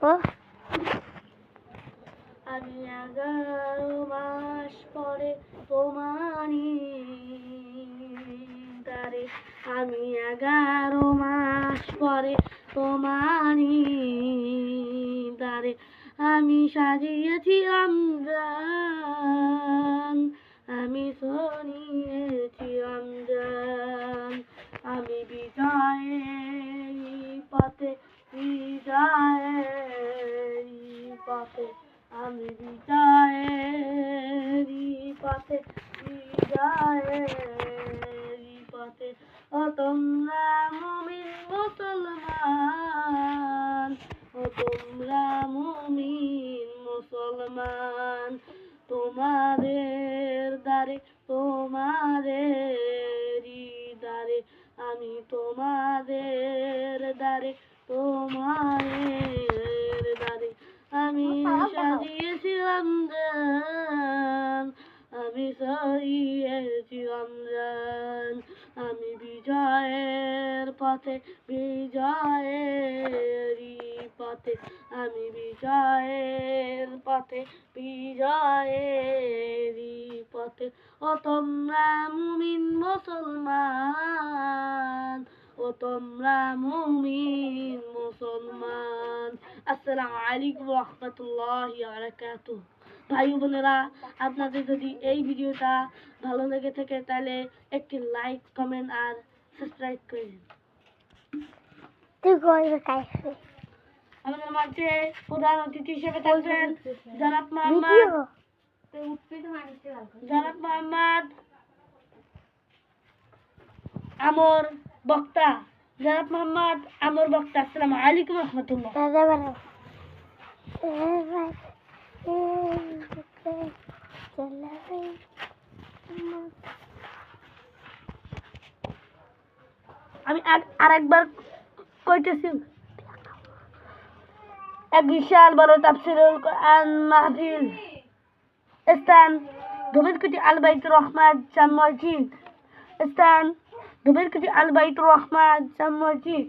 আমি 11 মাস পরে তোমারই দ্বারে, আমি 11 মাস পরে তোমারই দ্বারে, আমি সাজিয়েছি রমজান, আমি সরিয়েছি রমজান, আমি বিজয়ের পথে, বিজয়ের পথে, আমি বিজয়ের পথে, বিজয়ের পথে। ও তোমরা মুমিন মুসলমান, ও তোমরা মুমিন মুসলমান, তোমাদের দ্বারে, তোমাদের দ্বারে, আমি তোমাদের দ্বারে, তোমাদের দ্বারে, আমি সাজিয়েছি রমজান, আমি সরিয়েছি রমজান, আমি বিজয়ের পথে, বিজয়ের পথে, আমি বিজয়ের পথে, বিজয়ের পথে। ও তোমরা মুমিন মুসলমান, ও তোমরা মুমিন মুসলমান। আসসালামু আলাইকুম ওয়া রাহমাতুল্লাহি ওয়া বারাকাতুহু। ভাই বোনেরা, আপনাদের যদি এই ভিডিওটা ভালো লেগে থাকে তাহলে একটি লাইক, কমেন্ট আর সাবস্ক্রাইব করে দিন। আমাদের মাঝে প্রধান অতিথি হিসেবে থাকবেন জনাব মোহাম্মদ আমর বক্তা। জনাব মোহাম্মদ আমর বক্তা, আসসালামু আলাইকুম ওয়া রাহমাতুল্লাহ। আমি আরেকবার কইতেছি, এক বিশাল বড় তাফসীরুল কোরআন মাহফিল, স্থান ধুবিরকুটি আল বাইতুর রহমান জামে মসজিদ, স্থান ধুবিরকুটি আল বাইতুর রহমান জামে মসজিদ,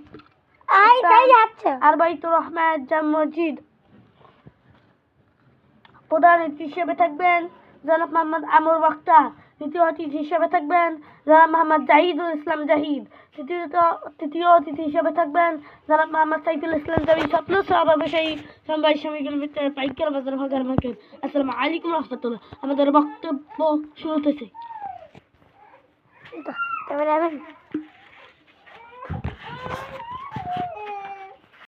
আর বাইতুর রহমান জামে মসজিদ। প্রধান অতিথি হিসেবে থাকবেন জনাব মোহাম্মদ আমর বক্তা। দ্বিতীয় অতিথি হিসেবে থাকবেন জনাব মোহাম্মদ জাহিদুল ইসলাম জাহিদ। তৃতীয় অতিথি হিসেবে থাকবেন জনাব মোহাম্মদ সাইফুল ইসলাম জাহিদ, স্বপ্ন সহব্যবসায়ী সমবায় সমিতির ভিতরে পাইকার বাজার ভাগার মার্কেট। আসসালামু আলাইকুম ওয়া রাহমাতুল্লাহ। আমাদের বক্তব্য শুরুতেছে।